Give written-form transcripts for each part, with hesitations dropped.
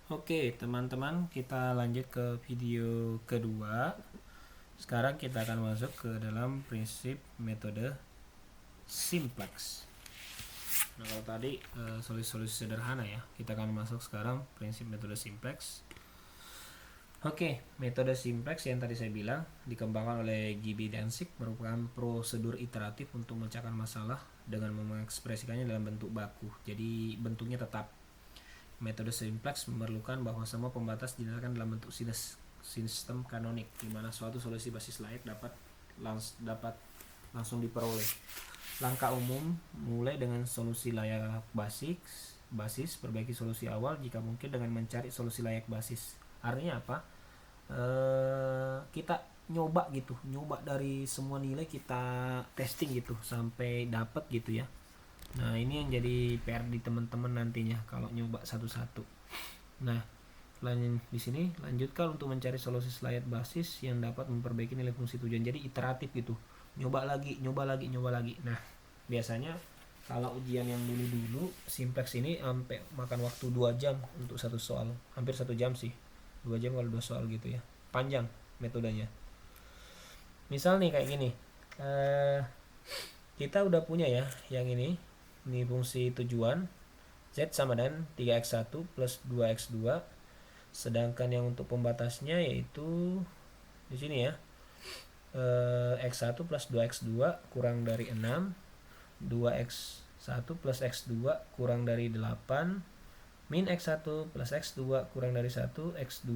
Oke, teman-teman, kita lanjut ke video kedua. Sekarang kita akan masuk ke dalam prinsip metode simplex. Nah, kalau tadi solusi-solusi sederhana ya, kita akan masuk sekarang prinsip metode simplex. Oke, metode simplex yang tadi saya bilang dikembangkan oleh Gibi Danzig merupakan prosedur iteratif untuk memecahkan masalah dengan mengekspresikannya dalam bentuk baku. Jadi bentuknya tetap. Metode simplex memerlukan bahwa semua pembatas dinyatakan dalam bentuk sistem kanonik, di mana suatu solusi basis layak dapat langsung diperoleh. Langkah umum mulai dengan solusi layak basis, perbaiki solusi awal jika mungkin dengan mencari solusi layak basis. Artinya apa? Kita nyoba dari semua nilai kita testing gitu sampai dapat gitu ya. Nah, ini yang jadi PR di teman-teman nantinya kalau nyoba satu-satu. Nah, di sini lanjutkan untuk mencari solusi layak basis yang dapat memperbaiki nilai fungsi tujuan. Jadi iteratif gitu. Nyoba lagi. Nah, biasanya kalau ujian yang dulu simplex ini sampai makan waktu 2 jam untuk satu soal. Hampir 1 jam sih. 2 jam kalau 2 soal gitu ya. Panjang metodenya. Misal nih kayak gini. Kita udah punya ya yang ini fungsi tujuan Z sama dengan 3x1 plus 2x2, sedangkan yang untuk pembatasnya yaitu di sini ya, x1 plus 2x2 kurang dari 6, 2x1 plus x2 kurang dari 8, min x1 plus x2 kurang dari 1, x2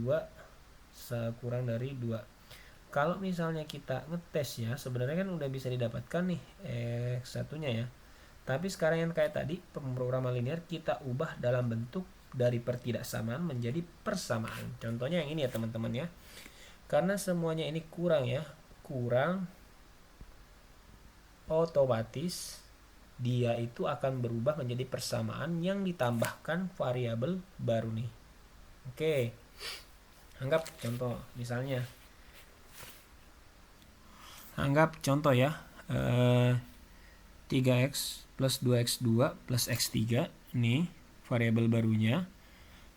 kurang dari 2. Kalau misalnya kita ngetes ya, sebenarnya kan udah bisa didapatkan nih x1 nya ya. Tapi sekarang yang kayak tadi, pemrograman linear kita ubah dalam bentuk dari pertidaksamaan menjadi persamaan. Contohnya yang ini ya teman-teman ya. Karena semuanya ini kurang ya, kurang, otomatis dia itu akan berubah menjadi persamaan yang ditambahkan variabel baru nih. Oke, anggap contoh misalnya. Anggap contoh ya, 3x plus 2x2 plus x3 ini variabel barunya,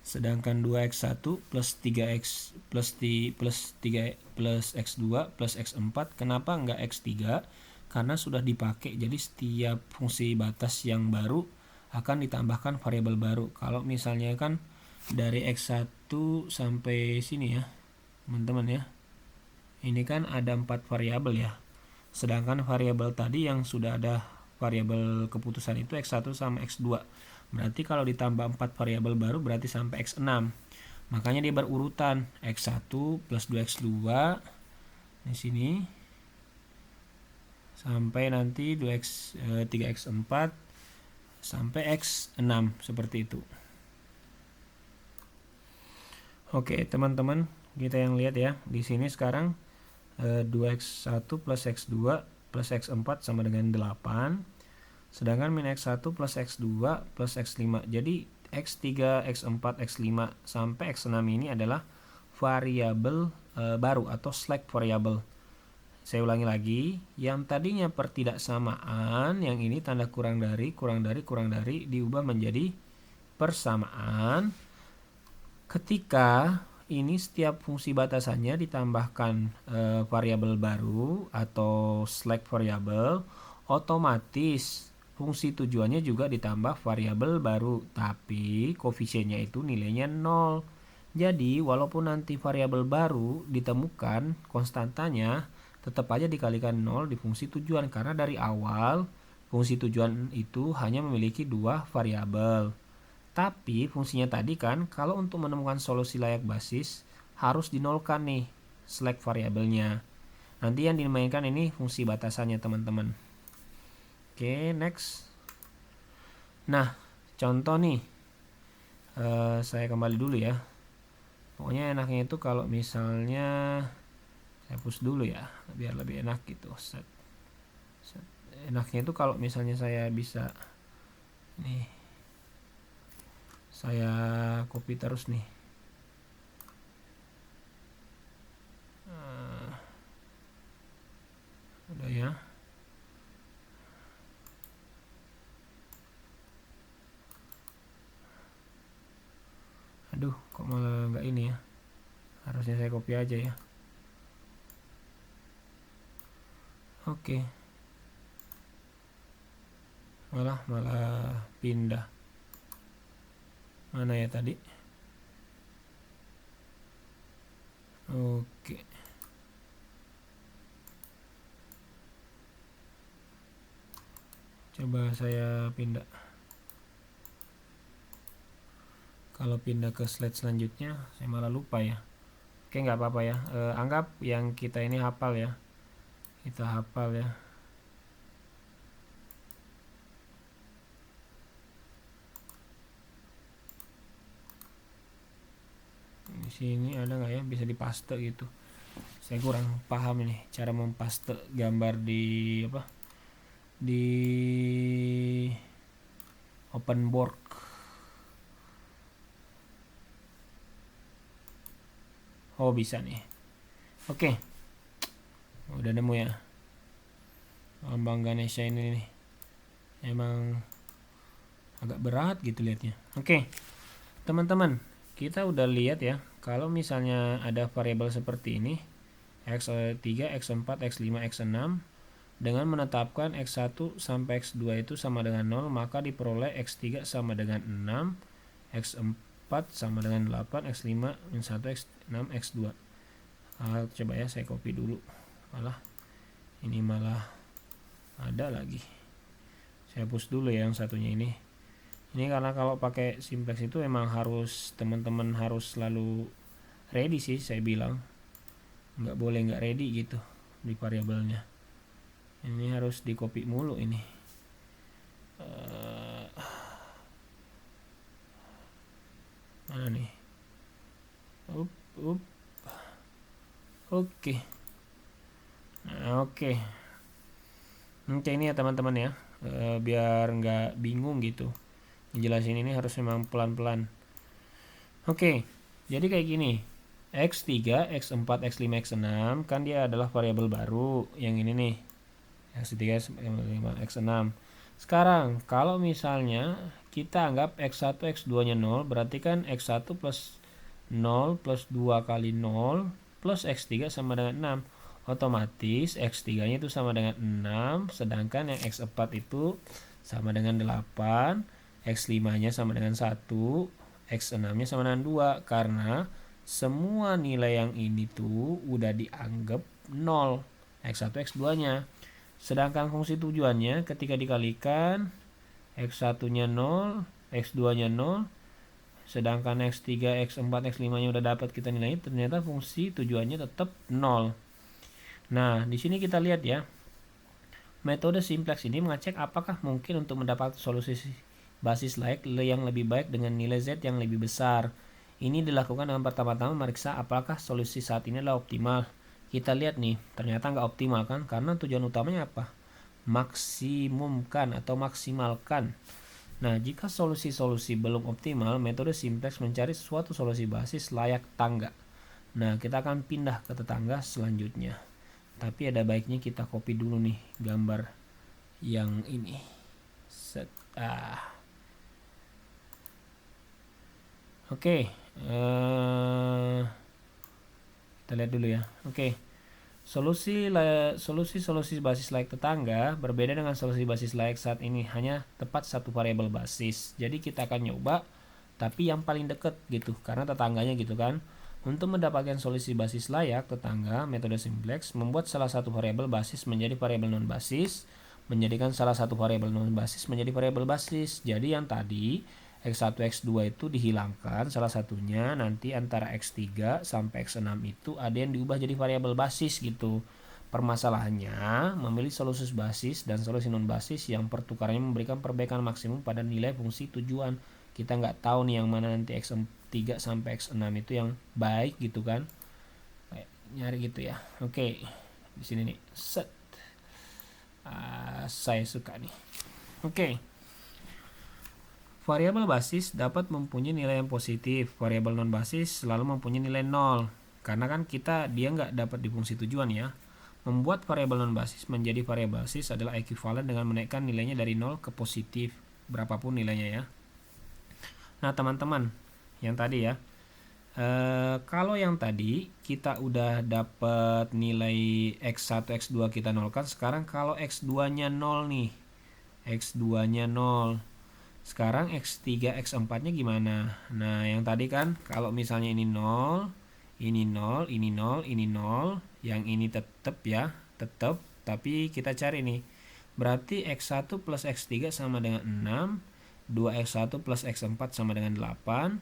sedangkan 2x1 plus 3x plus 3 plus x2 plus x4. Kenapa enggak x3? Karena sudah dipakai, jadi setiap fungsi batas yang baru akan ditambahkan variabel baru. Kalau misalnya kan dari x1 sampai sini ya teman-teman ya, ini kan ada 4 variabel ya, sedangkan variabel tadi yang sudah ada variabel keputusan itu x1 sama x2. Berarti kalau ditambah 4 variabel baru berarti sampai x6. Makanya dia berurutan x1 plus 2x2 di sini sampai nanti 3x4 sampai x6 seperti itu. Oke, teman-teman, kita yang lihat ya. Di sini sekarang 2x1 plus x2 plus x4 sama dengan 8, sedangkan min x1 plus x2 plus x5. Jadi x3, x4, x5 sampai x6 ini adalah variabel baru atau slack variable. Saya ulangi lagi, yang tadinya pertidaksamaan, yang ini tanda kurang dari diubah menjadi persamaan ketika ini setiap fungsi batasannya ditambahkan variabel baru atau slack variable, otomatis fungsi tujuannya juga ditambah variabel baru, tapi koefisiennya itu nilainya 0. Jadi walaupun nanti variabel baru ditemukan, konstantanya tetap aja dikalikan 0 di fungsi tujuan, karena dari awal fungsi tujuan itu hanya memiliki 2 variabel. Tapi fungsinya tadi kan, kalau untuk menemukan solusi layak basis harus dinolkan nih slack variabelnya. Nanti yang dimainkan ini fungsi batasannya teman-teman. Oke, next. Nah, contoh nih, saya kembali dulu ya. Pokoknya enaknya itu kalau misalnya saya hapus dulu ya, biar lebih enak gitu. Enaknya itu kalau misalnya saya bisa nih, saya copy terus nih. Udah ya. Aduh, kok malah nggak ini ya. Harusnya saya copy aja ya. Oke. Malah pindah. Mana ya tadi? Oke. Coba saya pindah. Kalau pindah ke slide selanjutnya, saya malah lupa ya. Oke, nggak apa-apa ya. Anggap yang kita ini hafal ya. Kita hafal ya. Di sini ada nggak ya bisa dipaste gitu? Saya kurang paham ini cara mempaste gambar di apa? Di open board. Oh, bisa nih. Oke. Udah nemu ya. Lambang Ganesha ini nih. Emang agak berat gitu liatnya. Oke. Teman-teman, kita udah lihat ya, kalau misalnya ada variabel seperti ini, x3, x4, x5, x6, dengan menetapkan x1 sampai x2 itu sama dengan 0, maka diperoleh x3 sama dengan 6, x4 sama dengan 8, x5, x1, x6, x2. Coba ya, saya copy dulu. Ini malah ada lagi. Saya hapus dulu ya yang satunya ini. Ini karena kalau pakai simplex itu emang harus teman-teman harus selalu ready sih, saya bilang. Nggak boleh nggak ready gitu di variabelnya. Ini harus di copy mulu ini. Mana nih? Oke. Nah, oke. Oke, ini ya teman-teman ya. Biar nggak bingung gitu. Jelasin ini harus memang pelan-pelan. Oke, jadi kayak gini. X3, X4, X5, X6 kan dia adalah variabel baru. Yang ini nih. X3, X5, X6. Sekarang kalau misalnya kita anggap X1, X2 nya 0, berarti kan X1 plus 0 plus 2 kali 0 plus X3 sama dengan 6. Otomatis X3 nya itu sama dengan 6, sedangkan yang X4 itu sama dengan 8, X5 nya sama dengan 1, X6 nya sama dengan 2, karena semua nilai yang ini tuh udah dianggap 0, X1, X2 nya. Sedangkan fungsi tujuannya ketika dikalikan X1 nya 0, X2 nya 0, sedangkan X3, X4, X5 nya udah dapat kita nilai, ternyata fungsi tujuannya tetap 0. Nah, di sini kita lihat ya. Metode simplex ini mengecek apakah mungkin untuk mendapat solusi basis like yang lebih baik dengan nilai Z yang lebih besar. Ini dilakukan dengan pertama-tama meriksa apakah solusi saat ini adalah optimal. Kita lihat nih, ternyata nggak optimal kan? Karena tujuan utamanya apa? Maksimumkan atau maksimalkan. Nah, jika solusi-solusi belum optimal, metode simplex mencari suatu solusi basis layak tangga. Nah, kita akan pindah ke tetangga selanjutnya. Tapi ada baiknya kita copy dulu nih gambar yang ini. Oke. Kita lihat dulu ya. Oke. Solusi basis layak tetangga berbeda dengan solusi basis layak saat ini, hanya tepat satu variabel basis. Jadi kita akan nyoba tapi yang paling dekat gitu, karena tetangganya gitu kan. Untuk mendapatkan solusi basis layak tetangga, metode simplex membuat salah satu variabel basis menjadi variabel non basis, menjadikan salah satu variabel non basis menjadi variabel basis. Jadi yang tadi X1, X2 itu dihilangkan salah satunya, nanti antara X3 sampai X6 itu ada yang diubah jadi variabel basis gitu. Permasalahannya memilih solusi basis dan solusi non basis yang pertukarannya memberikan perbaikan maksimum pada nilai fungsi tujuan. Kita nggak tahu nih yang mana nanti X3 sampai X6 itu yang baik gitu kan. Kayak nyari gitu ya. Oke. Di sini nih. Set. Saya suka nih. Oke. Variabel basis dapat mempunyai nilai yang positif. Variabel non basis selalu mempunyai nilai 0. Karena kan dia nggak dapat di fungsi tujuan ya. Membuat variabel non basis menjadi variabel basis adalah ekuivalen dengan menaikkan nilainya dari 0 ke positif. Berapapun nilainya ya. Nah teman-teman, yang tadi ya, Kalau yang tadi kita udah dapat nilai X1, X2 kita nolkan. Sekarang kalau X2-nya 0 nih. X2-nya 0. Sekarang X3, X4-nya gimana? Nah, yang tadi kan kalau misalnya ini 0, ini 0, ini 0, ini 0, yang ini tetap ya, tetap. Tapi kita cari nih. Berarti X1 plus X3 sama dengan 6, 2X1 plus X4 sama dengan 8,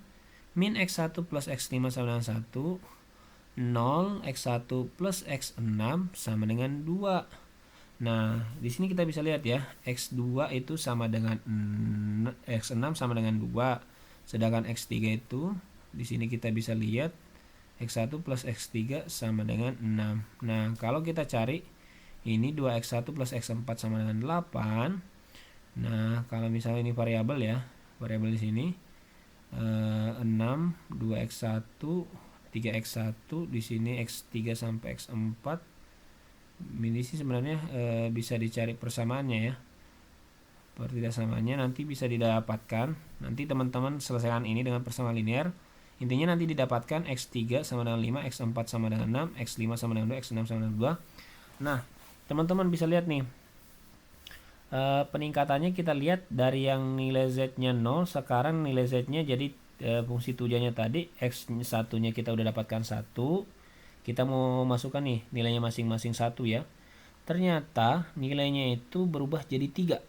min X1 plus X5 sama dengan 1, 0 X1 plus X6 sama dengan 2. Nah, di sini kita bisa lihat ya, X2 itu sama dengan X6 sama dengan 2. Sedangkan X3 itu di sini kita bisa lihat X1 plus X3 sama dengan 6. Nah, kalau kita cari ini 2X1 plus X4 sama dengan 8. Nah, kalau misalnya ini variabel ya, variabel di sini 6, 2X1, 3X1, di sini X3 sampai X4. Ini sih sebenarnya bisa dicari persamaannya ya. Persamaannya nanti bisa didapatkan. Nanti teman-teman selesaikan ini dengan persamaan linear. Intinya nanti didapatkan X3 sama dengan 5, X4 sama dengan 6, X5 sama dengan 2, X6 sama dengan 2. Nah, teman-teman bisa lihat nih. Peningkatannya kita lihat dari yang nilai Z-nya 0, sekarang nilai Z-nya jadi fungsi tujuannya tadi X1-nya kita udah dapatkan 1. Kita mau masukkan nih nilainya masing-masing 1 ya. Ternyata nilainya itu berubah jadi 3.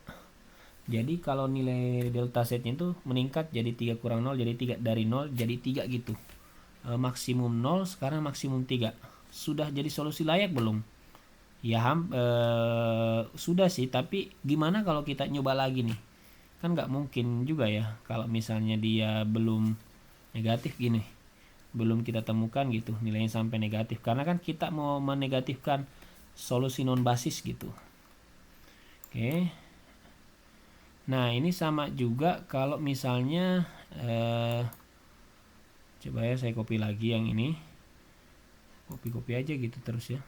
Jadi kalau nilai delta Z-nya itu meningkat jadi 3 kurang 0 jadi 3, dari 0 jadi 3 gitu. Maksimum 0 sekarang maksimum 3. Sudah jadi solusi layak belum? Ya sudah sih, tapi gimana kalau kita nyoba lagi nih? Kan nggak mungkin juga ya kalau misalnya dia belum negatif gini. Belum kita temukan gitu nilainya sampai negatif, karena kan kita mau menegatifkan solusi non basis gitu. Oke. Nah, ini sama juga kalau misalnya coba ya saya copy lagi yang ini. Copy aja gitu terus ya.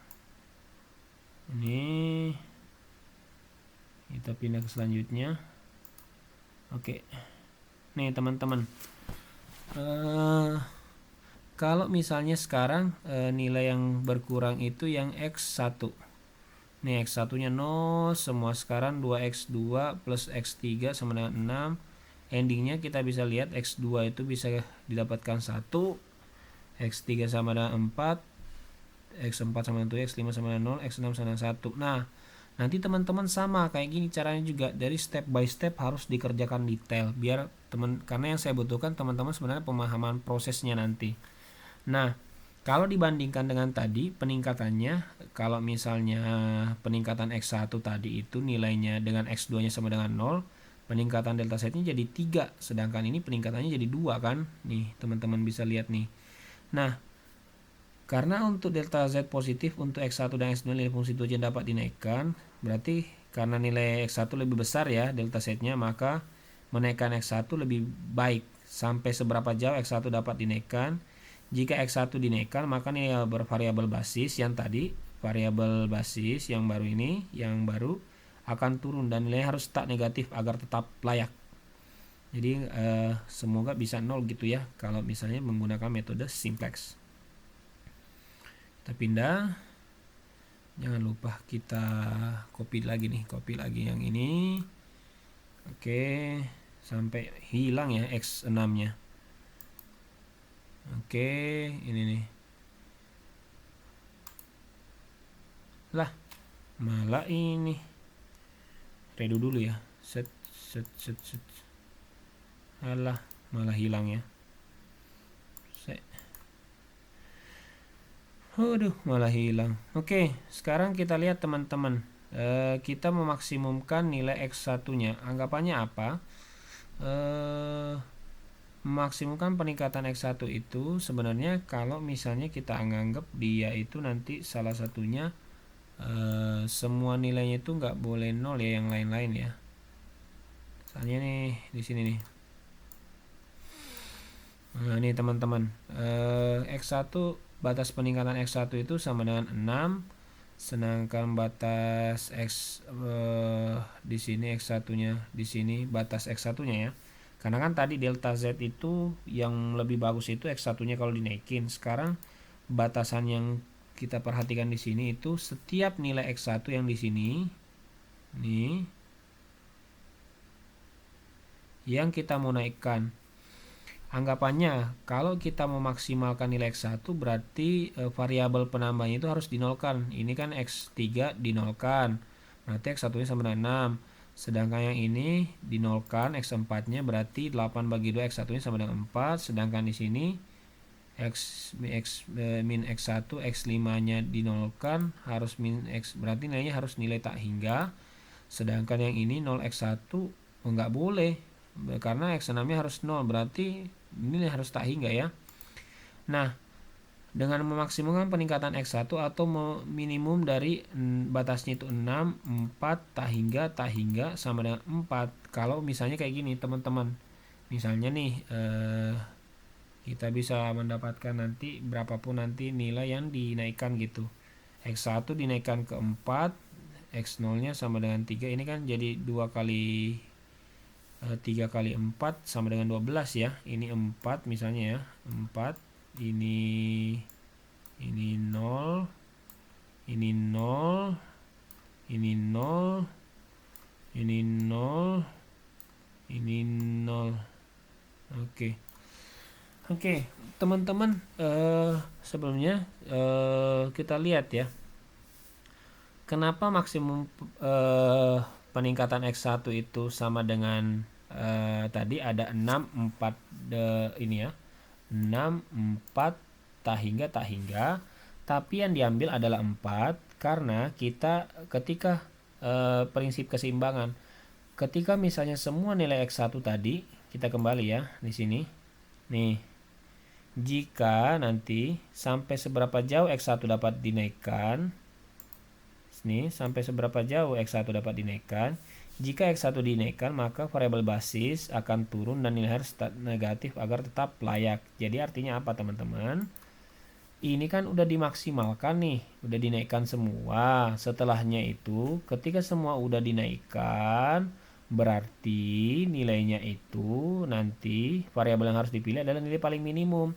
Ini kita pindah ke selanjutnya. Oke. Nih teman-teman. Kalau misalnya sekarang nilai yang berkurang itu yang X1. Nih X1-nya 0 semua, sekarang 2X2 plus X3 sama dengan 6. Endingnya kita bisa lihat X2 itu bisa didapatkan 1, X3 sama dengan 4, X4 sama dengan 2, X5 sama dengan 0, X6 sama dengan 1. Nah, nanti teman-teman sama kayak gini caranya juga, dari step by step harus dikerjakan detail biar karena yang saya butuhkan teman-teman sebenarnya pemahaman prosesnya nanti. Nah, kalau dibandingkan dengan tadi peningkatannya, kalau misalnya peningkatan X1 tadi itu nilainya dengan X2 nya sama dengan 0, peningkatan delta Z-nya jadi 3, sedangkan ini peningkatannya jadi 2 kan. Nih, teman-teman bisa lihat nih. Nah, karena untuk delta Z positif untuk X1 dan X2 nilai fungsi tujuan dapat dinaikkan, berarti karena nilai X1 lebih besar ya delta Z-nya, maka menaikkan X1 lebih baik. Sampai seberapa jauh X1 dapat dinaikkan? Jika X1 dinaikkan, maka nilai bervariabel basis yang tadi, variabel basis yang baru ini, yang baru akan turun dan nilai harus tak negatif agar tetap layak. Jadi semoga bisa 0 gitu ya kalau misalnya menggunakan metode simplex. Kita pindah. Jangan lupa kita copy lagi nih, copy lagi yang ini. Oke, sampai hilang ya X6-nya. Oke, ini nih. Lah, malah ini. Redo dulu ya. Set. Alah, malah hilang ya. Aduh, malah hilang. Oke, sekarang kita lihat teman-teman. Kita memaksimumkan nilai X1-nya. Anggapannya apa? Memaksimumkan peningkatan X1 itu sebenarnya kalau misalnya kita anggap dia itu nanti salah satunya semua nilainya itu nggak boleh 0 ya, yang lain-lain ya. Misalnya nih di sini nih. Nah, ini teman-teman. X1, batas peningkatan X1 itu sama dengan 6, sedangkan batas X di sini X1-nya di sini batas X1-nya ya. Karena kan tadi delta Z itu yang lebih bagus itu X1-nya kalau dinaikin. Sekarang batasan yang kita perhatikan di sini itu setiap nilai X1 yang di sini nih yang kita mau naikkan. Anggapannya kalau kita memaksimalkan nilai X1 berarti variabel penambahnya itu harus dinolkan. Ini kan X3 dinolkan. Berarti X1-nya sama dengan 6. Sedangkan yang ini dinolkan X4-nya berarti 8 bagi 2 X1-nya sama dengan 4. Sedangkan di sini min X1 X5-nya dinolkan harus min X, berarti nilainya harus nilai tak hingga. Sedangkan yang ini 0 X1 enggak boleh karena X6-nya harus 0, berarti ini harus tak hingga ya. Nah, dengan memaksimalkan peningkatan X1 atau minimum dari batasnya itu 6, 4, tak hingga sama dengan 4. Kalau misalnya kayak gini teman-teman, misalnya nih kita bisa mendapatkan nanti berapapun nanti nilai yang dinaikkan gitu. X1 dinaikkan ke 4, X0 nya sama dengan 3, ini kan jadi 2 kali 3 kali 4 sama dengan 12 ya. Ini 4 misalnya ya, 4, ini 0, ini 0, ini 0, ini 0, ini 0. Oke, teman-teman, sebelumnya kita lihat ya, kenapa maksimum peningkatan X1 itu sama dengan tadi ada 6, 4 ini ya, 6, 4, tak hingga, tapi yang diambil adalah 4 karena kita ketika prinsip keseimbangan, ketika misalnya semua nilai X1 tadi, kita kembali ya di sini nih, jika nanti sampai seberapa jauh X1 dapat dinaikkan nih, sampai seberapa jauh X1 dapat dinaikkan, jika X1 dinaikkan maka variabel basis akan turun dan nilai harus negatif agar tetap layak. Jadi artinya apa teman-teman? Ini kan udah dimaksimalkan nih, udah dinaikkan semua. Setelahnya itu ketika semua udah dinaikkan, berarti nilainya itu nanti variabel yang harus dipilih adalah nilai paling minimum.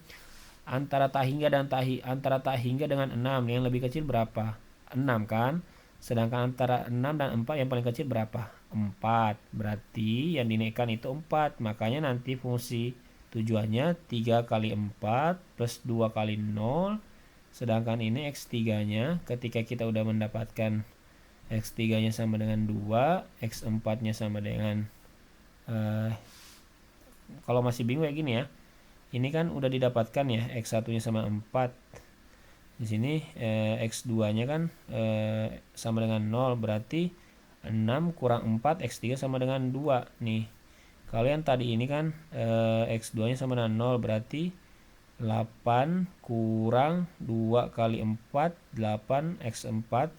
Antara tak hingga dengan 6, yang lebih kecil berapa? 6 kan? Sedangkan antara 6 dan 4 yang paling kecil berapa? 4. Berarti yang dinaikkan itu 4. Makanya nanti fungsi tujuannya 3 kali 4 plus 2 kali 0. Sedangkan ini X3-nya ketika kita udah mendapatkan X3-nya sama dengan 2, X4-nya sama dengan kalau masih bingung kayak gini ya. Ini kan udah didapatkan ya, X1-nya sama 4. Di sini X2-nya kan sama dengan 0, berarti 6 kurang 4 X3 sama dengan 2 nih. Kalau yang tadi ini kan X2-nya sama dengan 0, berarti 8 kurang 2 kali 4, 8 X4,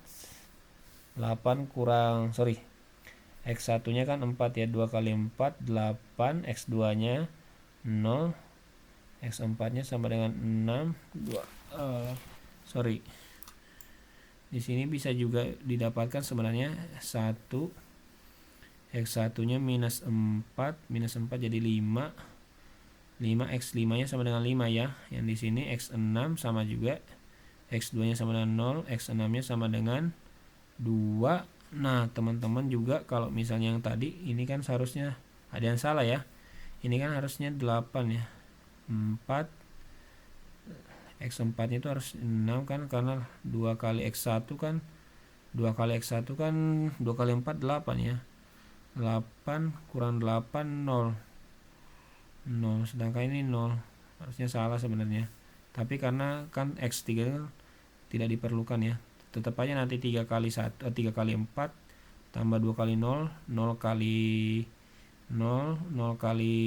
8 kurang, X1-nya kan 4 ya, 2 kali 4, 8, X2-nya 0, X4-nya sama dengan 6, 2. Di sini bisa juga didapatkan sebenarnya 1, X1-nya minus 4 jadi 5 X5-nya sama dengan 5 ya. Yang di sini X6 sama juga, X2-nya sama dengan 0, X6-nya sama dengan 2. Nah teman-teman juga kalau misalnya yang tadi ini kan seharusnya ada yang salah ya, ini kan harusnya 8 ya, 4 X4 itu harus 6 kan, karena 2 kali X1 kan 2 kali 4 8 ya, 8 kurang 8 0, sedangkan ini 0, harusnya salah sebenarnya, tapi karena kan X3 tidak diperlukan ya, tetap aja nanti 3 kali 4 tambah 2 kali 0, 0 kali 0 kali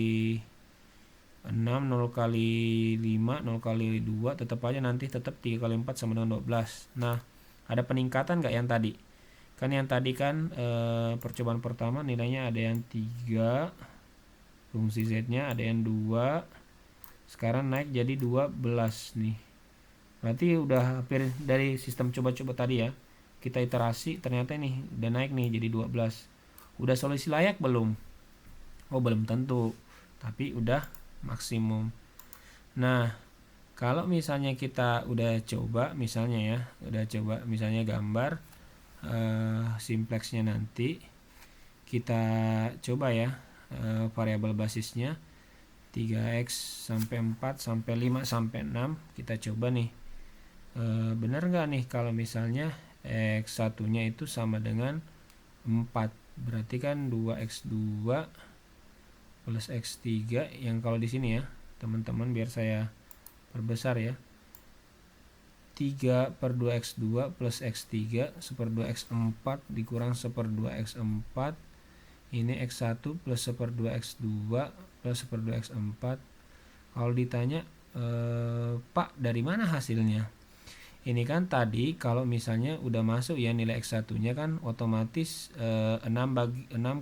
6, 0 kali 5, 0 kali 2, tetap aja nanti 3 kali 4 sama dengan 12. Nah, ada peningkatan nggak yang tadi? Kan yang tadi kan percobaan pertama nilainya ada yang 3, fungsi Z-nya ada yang 2, sekarang naik jadi 12 nih. Berarti udah hampir dari sistem coba-coba tadi ya, kita iterasi ternyata nih udah naik nih jadi 12. Udah solusi layak belum? Oh belum tentu. tapi udah maksimum. Nah, kalau misalnya kita udah coba misalnya misalnya gambar simplexnya nanti kita coba ya, variabel basisnya 3x sampai 4 sampai 5 sampai 6 kita coba nih. Benar nggak nih kalau misalnya x1 nya itu sama dengan 4, berarti kan 2x2 plus x3 yang kalau di sini ya teman-teman, biar saya perbesar ya, 3 per 2x2 plus x3 1/2 x4 dikurang 1/2 x4, ini x1 plus 1/2 x2 plus 1/2 x4. Kalau ditanya Pak dari mana hasilnya, ini kan tadi kalau misalnya udah masuk ya nilai x1 nya kan otomatis 6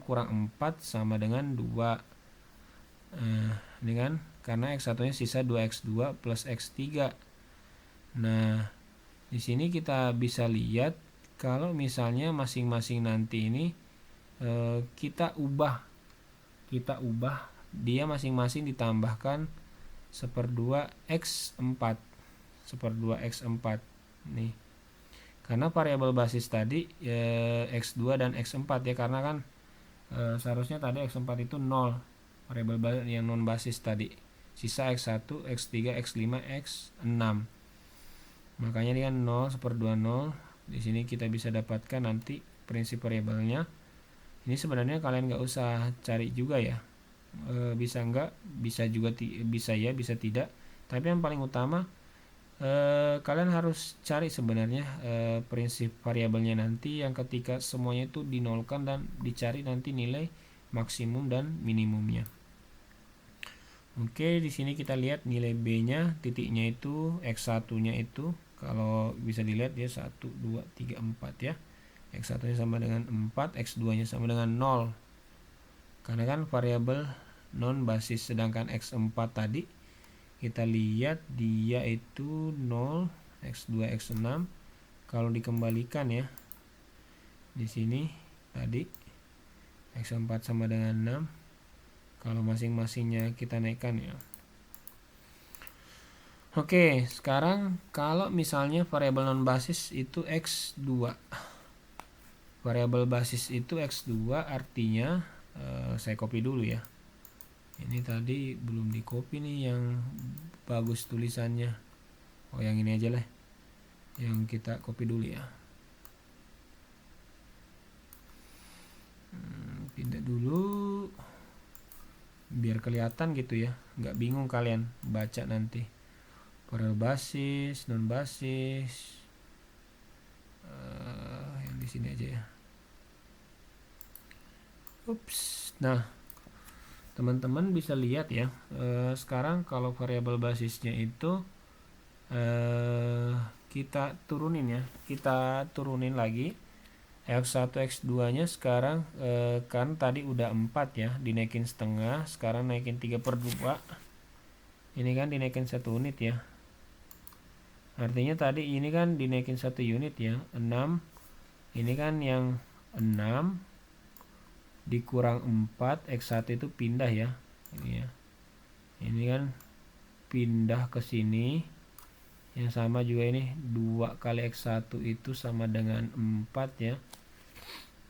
kurang 4 sama dengan 2. Ini kan karena x1 nya sisa 2x2 plus x3. Nah, di sini kita bisa lihat kalau misalnya masing-masing nanti ini kita ubah dia masing-masing ditambahkan 1/2 x4 nih, karena variabel basis tadi x2 dan x4 ya, karena kan seharusnya tadi x4 itu 0, variabel yang non basis tadi, sisa x1 x3 x5 x6, makanya dia 0 1/2 0. Di sini kita bisa dapatkan nanti prinsip variabelnya. Ini sebenarnya kalian nggak usah cari juga ya, bisa nggak, bisa juga bisa ya, bisa tidak, tapi yang paling utama kalian harus cari sebenarnya prinsip variabelnya nanti, yang ketika semuanya itu dinolkan dan dicari nanti nilai maksimum dan minimumnya. Oke, di sini kita lihat nilai B-nya, titiknya itu x1-nya itu kalau bisa dilihat dia 1 2 3 4 ya. X1-nya sama dengan 4, X2-nya sama dengan 0. Karena kan variabel non basis, sedangkan X4 tadi kita lihat dia itu 0, X2, X6. Kalau dikembalikan ya, di sini tadi X4 sama dengan 6. Kalau masing-masingnya kita naikkan ya. Oke, sekarang kalau misalnya variabel non basis itu X2. Variabel basis itu x2 artinya saya copy dulu ya. Ini tadi belum di copy nih yang bagus tulisannya. Oh, yang ini aja lah. Yang kita copy dulu ya. Pindah dulu biar kelihatan gitu ya, nggak bingung kalian baca nanti. Variabel basis, non basis. Yang di sini aja ya. Ups. Nah, teman-teman bisa lihat ya, sekarang kalau variabel basisnya itu kita turunin lagi x1 x2 nya sekarang, kan tadi udah 4 ya, dinaikin setengah, sekarang naikin 3/2, ini kan dinaikin 1 unit ya, artinya tadi ini kan dinaikin 1 unit ya, 6, ini kan yang 6 dikurang 4, x1 itu pindah ya, ini ya, ini kan pindah ke sini, yang sama juga ini 2 kali x1 itu sama dengan 4 ya,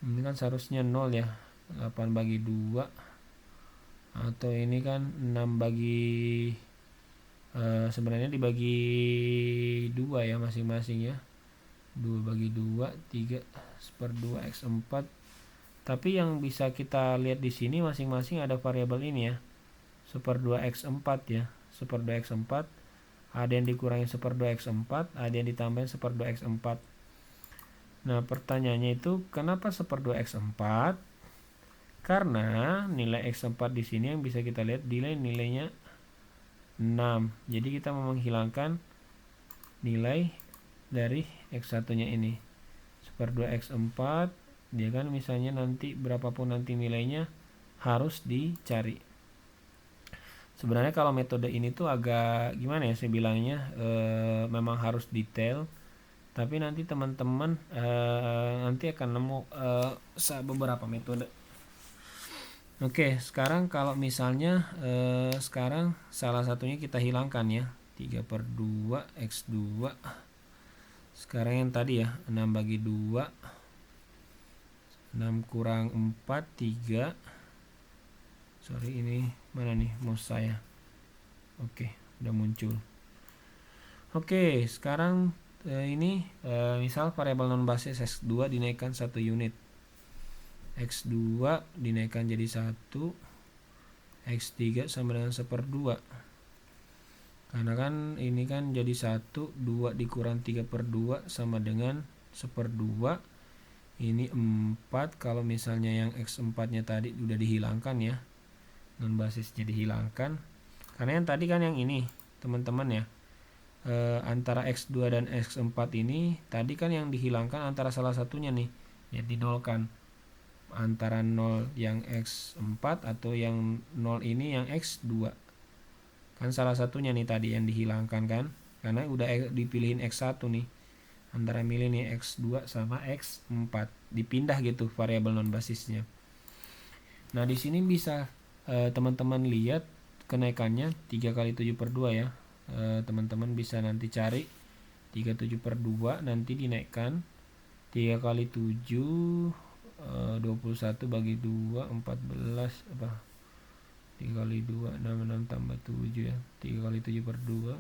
ini kan seharusnya 0 ya, 8 bagi 2, atau ini kan 6 bagi sebenarnya dibagi 2 ya masing-masing ya, 2 bagi 2 3 1/2 x4. Tapi yang bisa kita lihat di sini masing-masing ada variabel ini ya, 1/2 x4 ya, 1/2 x4, ada yang dikurangi 1/2 x4, ada yang ditambahin 1/2 x4. Nah, pertanyaannya itu kenapa 1/2 x4? Karena nilai x4 di sini yang bisa kita lihat nilainya 6. Jadi kita mau menghilangkan nilai dari x1-nya ini. 1/2 x4, dia kan misalnya nanti berapapun nanti nilainya harus dicari. Sebenarnya kalau metode ini tuh agak gimana ya saya bilangnya, memang harus detail, tapi nanti teman-teman nanti akan nemu beberapa metode. Oke, sekarang kalau misalnya sekarang salah satunya kita hilangkan ya. 3/2 X2. Sekarang yang tadi ya, 6 bagi 2, 6 kurang 4, 3. Sorry, ini mana nih mouse saya. Oke, udah muncul. Oke, sekarang ini misal variabel non basis X2 dinaikkan 1 unit. X2 dinaikkan jadi 1, X3 sama dengan 1/2. Karena kan ini kan jadi 1, 2 dikurang 3/2 sama dengan 1/2. Ini 4, kalau misalnya yang X4 nya tadi udah dihilangkan ya, non basisnya dihilangkan. Karena yang tadi kan yang ini teman-teman ya, antara X2 dan X4 ini tadi kan yang dihilangkan antara salah satunya nih, ya dinolkan. Antara 0 yang X4 atau yang 0 ini yang X2. Kan salah satunya nih tadi yang dihilangkan kan, karena udah dipilihin X1 nih. Antara milih nih X2 sama X4, dipindah gitu variabel non basisnya. Nah, di sini bisa teman-teman lihat kenaikannya 3 kali 7/2 ya. Teman-teman bisa nanti cari 37/2 nanti dinaikkan 3 kali 7 21 bagi 2 14 apa 3 kali 2 6 tambah 7 ya, 3 kali 7/2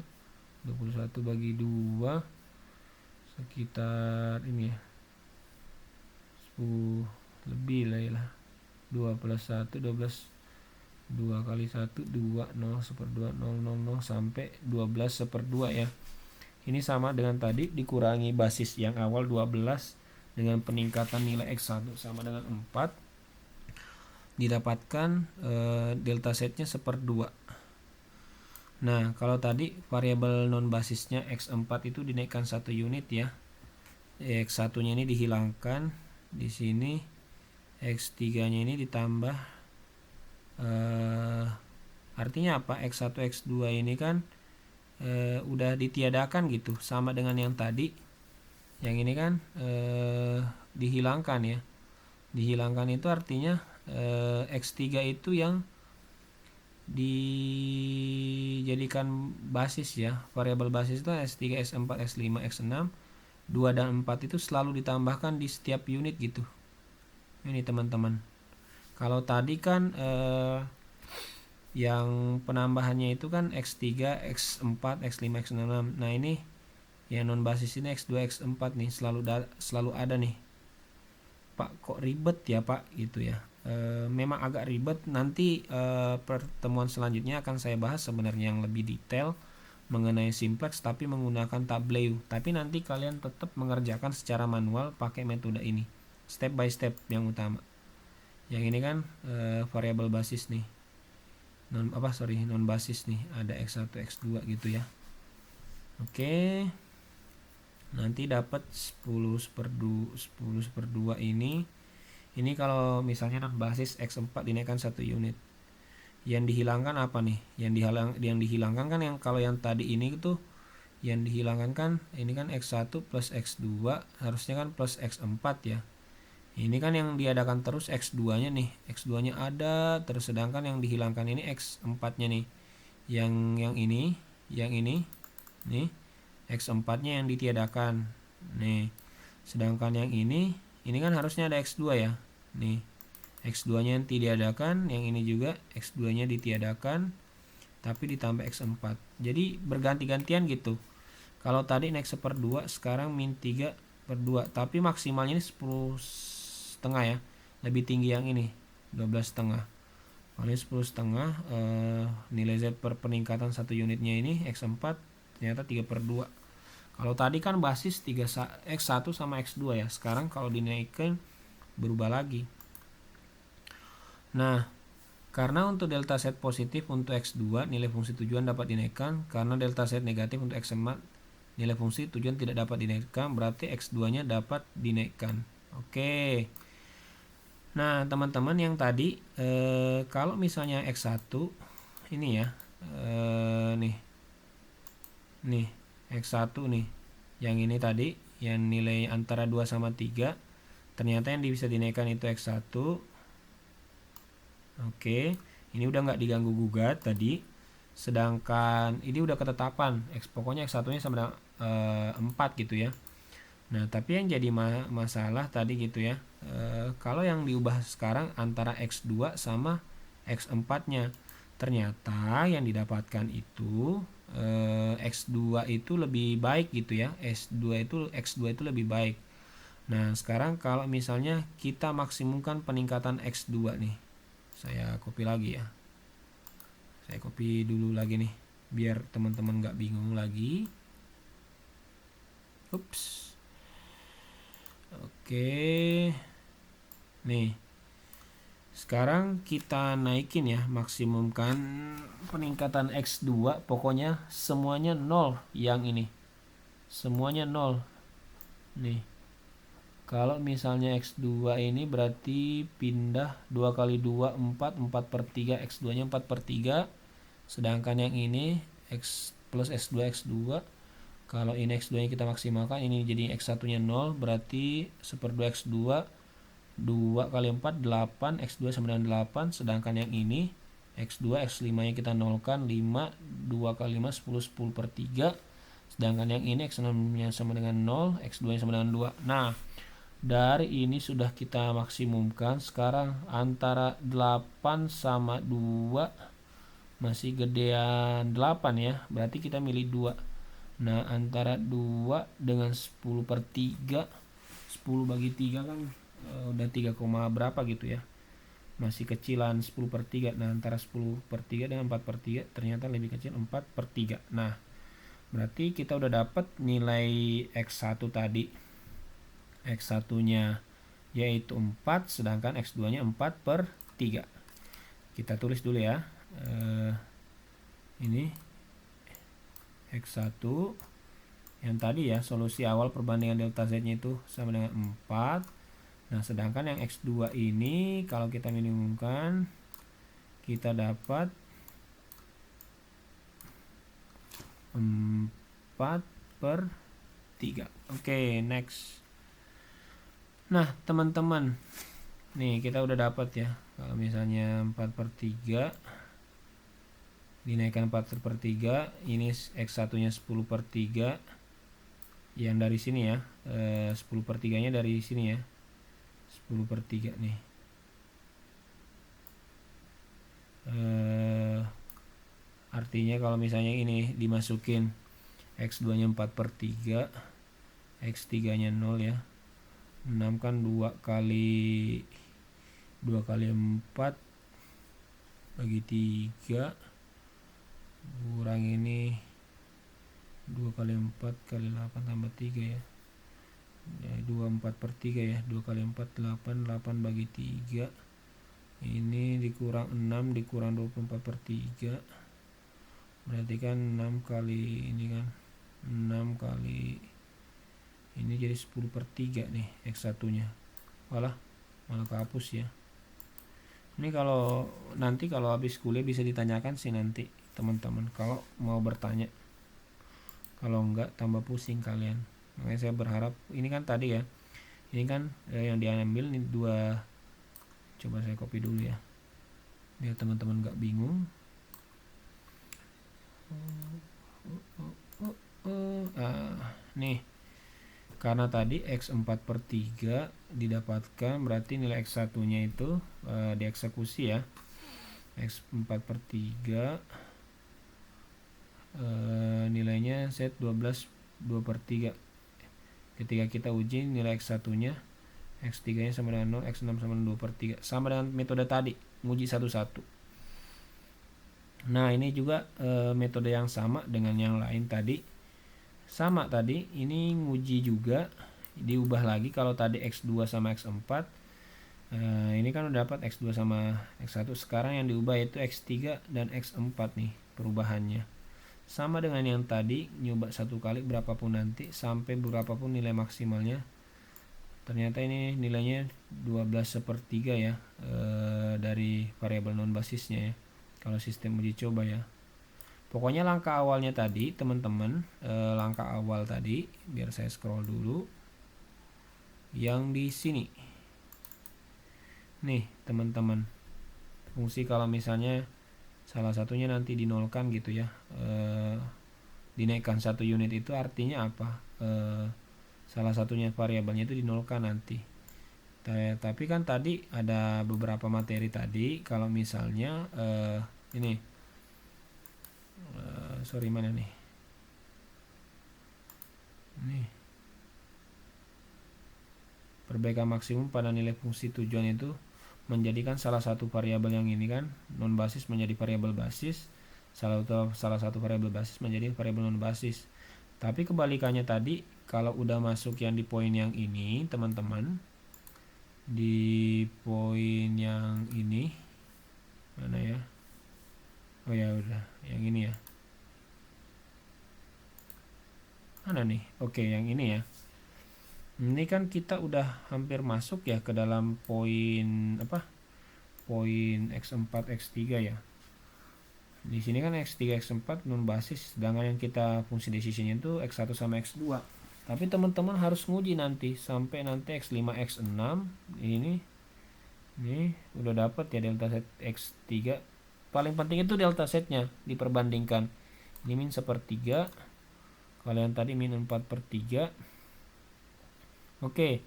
21 bagi 2 sekitar ini ya 10 lebih lah ya, 2 plus 1 12, 2 kali 1 2 0 1/2 0 0 0 sampai 12 1/2 ya. Ini sama dengan tadi dikurangi basis yang awal 12 dengan peningkatan nilai X1 sama dengan 4, didapatkan delta setnya 1/2. Nah, kalau tadi variabel non basisnya X4 itu dinaikkan 1 unit ya. X1 nya ini dihilangkan, di sini X3 nya ini ditambah, artinya apa, X1 X2 ini kan udah ditiadakan gitu, sama dengan yang tadi. Yang ini kan dihilangkan ya. Dihilangkan itu artinya X3 itu yang dijadikan basis ya. Variabel basis itu S3, S4, S5, X6. 2 dan 4 itu selalu ditambahkan di setiap unit gitu. Ini teman-teman. Kalau tadi kan yang penambahannya itu kan X3, X4, X5, X6. Nah, ini yang non basis ini X2, X4 nih selalu ada nih. Pak, kok ribet ya Pak gitu ya. Memang agak ribet, nanti pertemuan selanjutnya akan saya bahas sebenarnya yang lebih detail mengenai simplex tapi menggunakan Tableau. Tapi nanti kalian tetap mengerjakan secara manual pakai metode ini, step by step yang utama. Yang ini kan variabel basis nih, non basis nih, ada X1 X2 gitu ya. Oke, nanti dapat 10/2 ini kalau misalnya non basis X4 dinaikkan 1 unit. Yang dihilangkan apa nih? Yang dihilangkan kan yang kalau yang tadi ini tuh yang dihilangkan kan ini kan X1 plus X2, harusnya kan plus X4 ya. Ini kan yang diadakan terus X2 nya nih, X2 nya ada terus, sedangkan yang dihilangkan ini X4 nya nih. Yang ini nih X4 nya yang ditiadakan nih, sedangkan yang ini kan harusnya ada X2 ya. Nih X2 nya yang ditiadakan, yang ini juga X2 nya ditiadakan tapi ditambah X4. Jadi berganti-gantian gitu. Kalau tadi naik 1/2, sekarang min 3/2, tapi maksimalnya ini 10,5 ya. Lebih tinggi yang ini 12,5. Kalau ini 10,5, nilai Z per peningkatan 1 unitnya ini X4 ternyata 3/2. Kalau tadi kan basis X1 sama X2 ya. Sekarang kalau dinaikkan berubah lagi. Nah, karena untuk delta set positif untuk X2 nilai fungsi tujuan dapat dinaikkan, karena delta set negatif untuk X4 nilai fungsi tujuan tidak dapat dinaikkan, berarti X2 nya dapat dinaikkan. Oke. Nah, teman-teman yang tadi kalau misalnya X1 ini ya, nih X1 nih, yang ini tadi yang nilai antara 2 sama 3, ternyata yang bisa dinaikkan itu X1. Oke, ini udah nggak diganggu gugat tadi. Sedangkan ini udah ketetapan pokoknya X1 nya sama dengan 4 gitu ya. Nah, tapi yang jadi masalah tadi gitu ya, kalau yang diubah sekarang antara X2 sama X4 nya, ternyata yang didapatkan itu X2 itu lebih baik gitu ya, X2 itu lebih baik. Nah, sekarang kalau misalnya kita maksimumkan peningkatan X2 nih, saya copy lagi ya, saya copy dulu lagi nih biar teman-teman nggak bingung lagi. Ups. Oke, nih sekarang kita naikin ya, maksimumkan peningkatan X2, pokoknya semuanya 0 yang ini, semuanya 0 nih. Kalau misalnya X2 ini berarti pindah 2 kali 2 4, 4 per 3, X2 nya 4 per 3, sedangkan yang ini X plus X2 X2, kalau ini X2 nya kita maksimalkan, ini jadi X1 nya 0, berarti 1/2 X2, 2 kali 4 8, X2 sama dengan 8, sedangkan yang ini X2 X5 nya kita nolkan 5, 2 kali 5 10, 10 per 3, sedangkan yang ini X6 nya sama dengan 0, X2 nya sama dengan 2. Nah, dari ini sudah kita maksimumkan. Sekarang antara 8 sama 2 masih gedean 8 ya, berarti kita milih 2. Nah, antara 2 dengan 10 per 3, 10 bagi 3 kan udah 3, berapa gitu ya, masih kecilan 10 per 3. Nah, antara 10 per 3 dengan 4 per 3 ternyata lebih kecil 4 per 3. Nah, berarti kita udah dapat nilai X1 tadi. X1 nya yaitu 4, sedangkan X2 nya 4 per 3. Kita tulis dulu ya, ini X1 yang tadi ya, solusi awal perbandingan delta Z nya itu sama dengan 4. Nah, sedangkan yang X2 ini kalau kita minimumkan, kita dapat 4 per 3. Oke, next. Nah, teman-teman, nih kita udah dapat ya, kalau misalnya 4 per 3 dinaikkan 4 per 3, ini X1 nya 10 per 3 yang dari sini ya, 10 per 3 nya dari sini ya, 10 per 3 nih, artinya kalau misalnya ini dimasukin X2 nya 4 per 3, X3 nya 0 ya, 6 kan 2 kali 4 bagi 3, kurang ini 2 kali 4 kali 8 tambah 3 ya, 24 per 3 ya, 2 kali 4 8, 8 bagi 3, ini dikurang 6 dikurang 24 per 3, berarti kan 6 kali ini kan 6 kali ini jadi 10 per 3 nih X1 nya. malah kehapus ya. Ini kalau nanti kalau habis kuliah bisa ditanyakan sih nanti teman-teman kalau mau bertanya, kalau enggak tambah pusing kalian. Makanya saya berharap ini kan tadi ya, ini kan yang diambil nih 2, coba saya copy dulu ya biar teman-teman enggak bingung. Nih, karena tadi X4 per 3 didapatkan, berarti nilai X1 nya itu dieksekusi ya, X4 per 3 nilainya set 12 2 per 3. Ketika kita uji nilai X1 nya, X3 nya sama dengan 0, X6 sama dengan 2 per 3, sama dengan metode tadi, nguji satu-satu. Nah, ini juga metode yang sama dengan yang lain tadi, sama tadi, ini nguji juga, diubah lagi. Kalau tadi X2 sama X4, ini kan udah dapat X2 sama X1, sekarang yang diubah yaitu X3 dan X4 nih perubahannya. Sama dengan yang tadi, nyoba satu kali berapapun nanti sampai berapapun nilai maksimalnya. Ternyata ini nilainya 12/3 ya, dari variabel non basisnya ya, kalau sistem uji coba ya. Pokoknya langkah awalnya tadi teman-teman, langkah awal tadi, biar saya scroll dulu yang di sini nih teman-teman. fungsi kalau misalnya salah satunya nanti dinolkan gitu ya, dinaikkan 1 unit itu artinya apa? Salah satunya variabelnya itu dinolkan nanti. Tapi kan tadi ada beberapa materi tadi kalau misalnya ini sorry mana nih, nih perbaikan maksimum pada nilai fungsi tujuan itu menjadikan salah satu variabel yang ini kan non basis menjadi variabel basis, salah satu variabel basis menjadi variabel non basis. Tapi kebalikannya tadi, kalau udah masuk yang di poin yang ini teman-teman, di poin yang ini mana ya, oh ya udah yang ini ya, mana nih, oke yang ini ya. Ini kan kita udah hampir masuk ya ke dalam poin apa? Poin X4, X3 ya. Di sini kan X3, X4 non basis, sedangkan yang kita fungsi decisionnya itu X1 sama X2. Tapi teman-teman harus nguji nanti sampai nanti X5, X6 ini udah dapat ya delta set X3. Paling penting itu delta setnya diperbandingkan. Ini min 1/3. Kalau yang tadi min 4/3. Oke,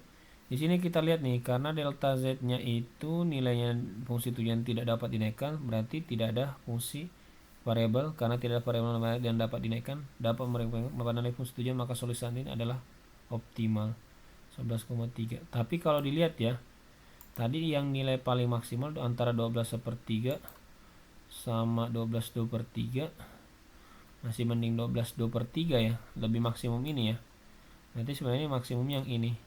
di sini kita lihat nih, karena delta z-nya itu nilainya fungsi tujuan tidak dapat dinaikkan, berarti tidak ada fungsi variabel. Karena tidak ada variabel yang dapat dinaikkan, dapat merupakan nilai fungsi tujuan, maka solusi ini adalah optimal 11,3. Tapi kalau dilihat ya, tadi yang nilai paling maksimal antara 12/3 sama 12/2/3, masih mending 12/2/3 ya, lebih maksimum ini ya. Berarti sebenarnya maksimum yang ini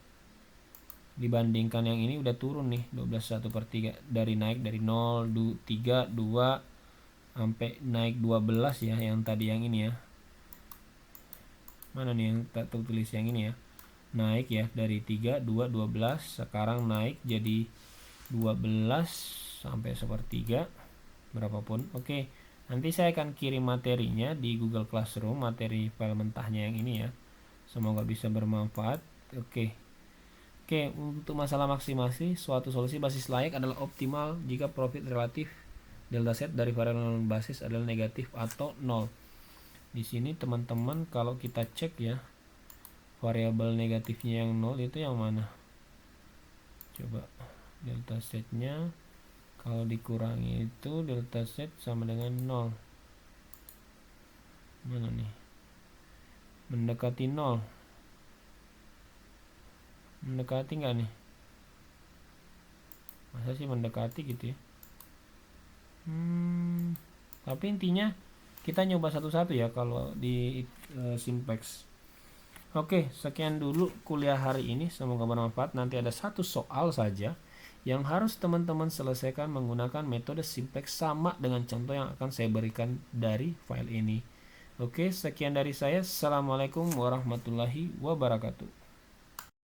dibandingkan yang ini udah turun nih, 12/1/3, dari naik dari 0, 3, 2 sampai naik 12 ya, yang tadi yang ini ya. Mana nih yang tak tulis yang ini ya. Naik ya dari 3, 2, 12, sekarang naik jadi 12 sampai 1/3 berapapun. Oke, nanti saya akan kirim materinya di Google Classroom, materi file mentahnya yang ini ya. Semoga bisa bermanfaat. Oke, untuk masalah maksimasi, suatu solusi basis layak adalah optimal jika profit relatif delta set dari variabel non basis adalah negatif atau 0. Di sini teman-teman kalau kita cek ya, variabel negatifnya yang 0 itu yang mana? Coba delta setnya kalau dikurangi itu delta set sama dengan 0. Mana nih? Mendekati 0. Mendekati nggak nih? Masa sih mendekati gitu ya? Tapi intinya kita nyoba satu-satu ya kalau di simplex. Oke, sekian dulu kuliah hari ini, semoga bermanfaat. Nanti ada satu soal saja yang harus teman-teman selesaikan menggunakan metode simplex sama dengan contoh yang akan saya berikan dari file ini. Oke, sekian dari saya. Assalamualaikum warahmatullahi wabarakatuh.